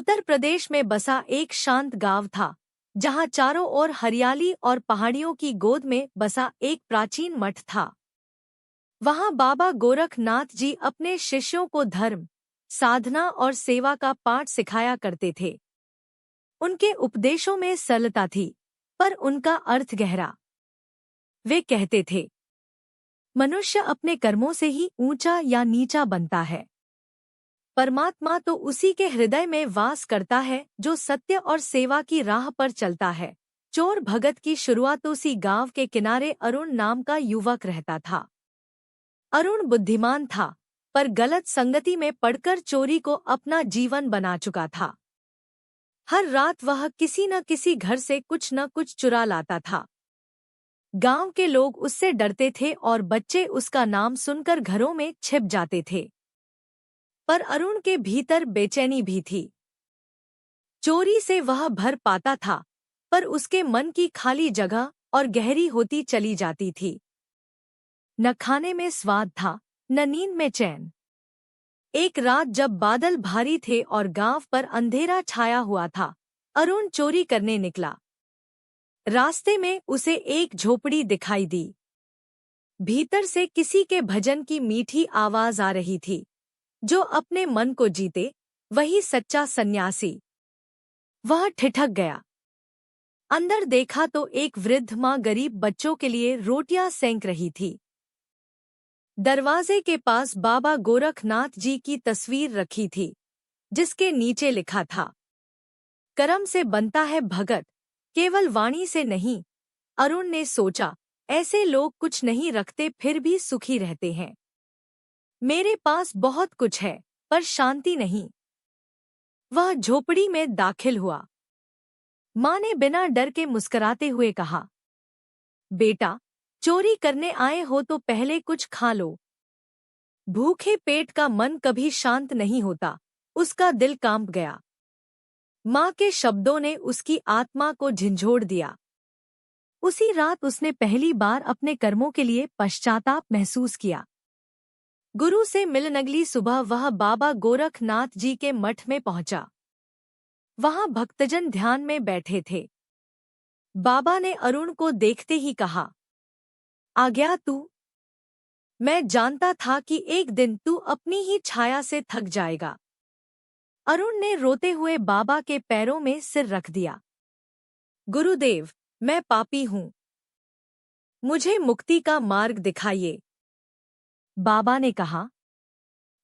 उत्तर प्रदेश में बसा एक शांत गांव था, जहां चारों ओर हरियाली और पहाड़ियों की गोद में बसा एक प्राचीन मठ था। वहां बाबा गोरखनाथ जी अपने शिष्यों को धर्म, साधना और सेवा का पाठ सिखाया करते थे। उनके उपदेशों में सरलता थी, पर उनका अर्थ गहरा। वे कहते थे, मनुष्य अपने कर्मों से ही ऊंचा या नीचा बनता है। परमात्मा तो उसी के हृदय में वास करता है जो सत्य और सेवा की राह पर चलता है। चोर भगत की शुरुआत उसी गांव के किनारे अरुण नाम का युवक रहता था। अरुण बुद्धिमान था, पर गलत संगति में पड़कर चोरी को अपना जीवन बना चुका था। हर रात वह किसी न किसी घर से कुछ न कुछ चुरा लाता था। गांव के लोग उससे डरते थे और बच्चे उसका नाम सुनकर घरों में छिप जाते थे। पर अरुण के भीतर बेचैनी भी थी। चोरी से वह भर पाता था, पर उसके मन की खाली जगह और गहरी होती चली जाती थी। न खाने में स्वाद था, न नींद में चैन। एक रात जब बादल भारी थे और गांव पर अंधेरा छाया हुआ था, अरुण चोरी करने निकला। रास्ते में उसे एक झोपड़ी दिखाई दी। भीतर से किसी के भजन की मीठी आवाज आ रही थी। जो अपने मन को जीते, वही सच्चा सन्यासी। वह ठिठक गया। अंदर देखा तो एक वृद्ध माँ गरीब बच्चों के लिए रोटियां सेंक रही थी। दरवाजे के पास बाबा गोरखनाथ जी की तस्वीर रखी थी, जिसके नीचे लिखा था, कर्म से बनता है भगत, केवल वाणी से नहीं। अरुण ने सोचा, ऐसे लोग कुछ नहीं रखते फिर भी सुखी रहते हैं। मेरे पास बहुत कुछ है, पर शांति नहीं। वह झोपड़ी में दाखिल हुआ। माँ ने बिना डर के मुस्कुराते हुए कहा, बेटा, चोरी करने आए हो तो पहले कुछ खा लो। भूखे पेट का मन कभी शांत नहीं होता। उसका दिल कांप गया। माँ के शब्दों ने उसकी आत्मा को झंझोड़ दिया। उसी रात उसने पहली बार अपने कर्मों के लिए पश्चाताप महसूस किया। गुरु से मिलन अगली सुबह वह बाबा गोरखनाथ जी के मठ में पहुंचा। वहां भक्तजन ध्यान में बैठे थे। बाबा ने अरुण को देखते ही कहा, आ गया तू। मैं जानता था कि एक दिन तू अपनी ही छाया से थक जाएगा। अरुण ने रोते हुए बाबा के पैरों में सिर रख दिया। गुरुदेव, मैं पापी हूँ। मुझे मुक्ति का मार्ग दिखाइए। बाबा ने कहा,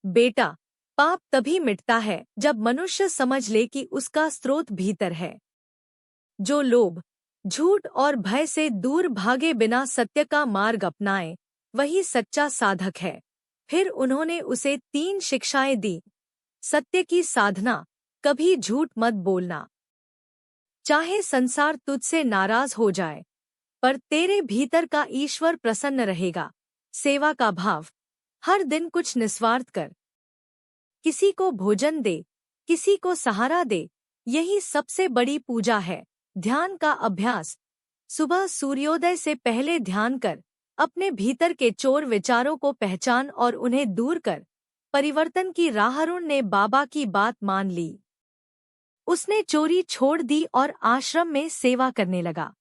बेटा, पाप तभी मिटता है जब मनुष्य समझ ले कि उसका स्रोत भीतर है। जो लोभ, झूठ और भय से दूर भागे बिना सत्य का मार्ग अपनाए, वही सच्चा साधक है। फिर उन्होंने उसे 3 शिक्षाएं दी। सत्य की साधना, कभी झूठ मत बोलना। चाहे संसार तुझसे नाराज हो जाए, पर तेरे भीतर का ईश्वर प्रसन्न रहेगा। सेवा का भाव, हर दिन कुछ निस्वार्थ कर। किसी को भोजन दे, किसी को सहारा दे, यही सबसे बड़ी पूजा है। ध्यान का अभ्यास, सुबह सूर्योदय से पहले ध्यान कर। अपने भीतर के चोर विचारों को पहचान और उन्हें दूर कर। परिवर्तन की राह। अरुण ने बाबा की बात मान ली। उसने चोरी छोड़ दी और आश्रम में सेवा करने लगा।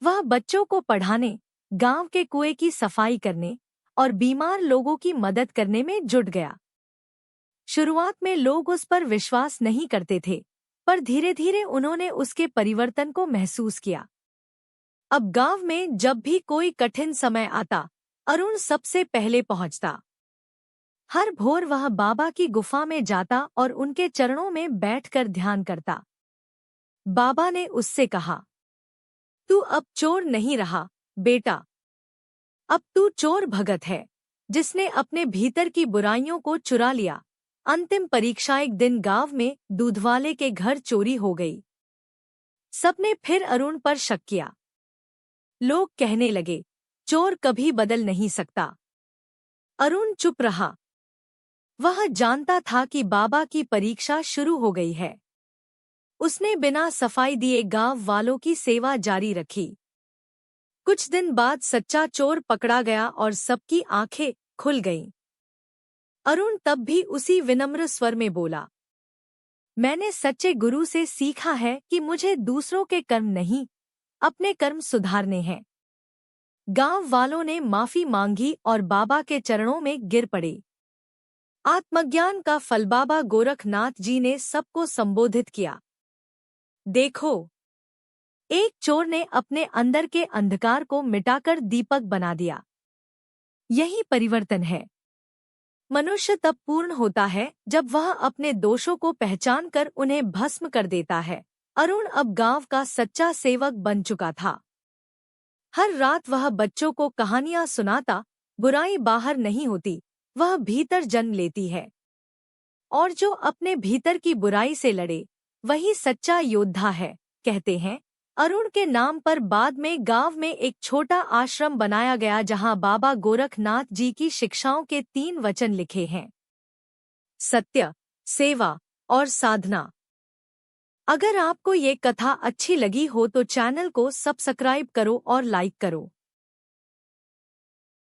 वह बच्चों को पढ़ाने, गांव के कुएं की सफाई करने और बीमार लोगों की मदद करने में जुट गया। शुरुआत में लोग उस पर विश्वास नहीं करते थे, पर धीरे धीरे उन्होंने उसके परिवर्तन को महसूस किया। अब गांव में जब भी कोई कठिन समय आता, अरुण सबसे पहले पहुंचता। हर भोर वह बाबा की गुफा में जाता और उनके चरणों में बैठकर ध्यान करता। बाबा ने उससे कहा, तू अब चोर नहीं रहा, बेटा। अब तू चोर भगत है, जिसने अपने भीतर की बुराइयों को चुरा लिया। अंतिम परीक्षा। एक दिन गांव में दूधवाले के घर चोरी हो गई। सबने फिर अरुण पर शक किया। लोग कहने लगे, चोर कभी बदल नहीं सकता। अरुण चुप रहा। वह जानता था कि बाबा की परीक्षा शुरू हो गई है। उसने बिना सफाई दिए गांव वालों की सेवा जारी रखी। कुछ दिन बाद सच्चा चोर पकड़ा गया और सबकी आंखें खुल गईं। अरुण तब भी उसी विनम्र स्वर में बोला, मैंने सच्चे गुरु से सीखा है कि मुझे दूसरों के कर्म नहीं, अपने कर्म सुधारने हैं। गांव वालों ने माफी मांगी और बाबा के चरणों में गिर पड़े। आत्मज्ञान का फल बाबा गोरखनाथ जी ने सबको संबोधित किया। देखो, एक चोर ने अपने अंदर के अंधकार को मिटाकर दीपक बना दिया। यही परिवर्तन है। मनुष्य तब पूर्ण होता है जब वह अपने दोषों को पहचान कर उन्हें भस्म कर देता है। अरुण अब गांव का सच्चा सेवक बन चुका था। हर रात वह बच्चों को कहानियां सुनाता। बुराई बाहर नहीं होती, वह भीतर जन्म लेती है। और जो अपने भीतर की बुराई से लड़े, वही सच्चा योद्धा है। कहते हैं, अरुण के नाम पर बाद में गांव में एक छोटा आश्रम बनाया गया जहां बाबा गोरखनाथ जी की शिक्षाओं के 3 वचन लिखे हैं: सत्य, सेवा और साधना। अगर आपको ये कथा अच्छी लगी हो तो चैनल को सब्सक्राइब करो और लाइक करो।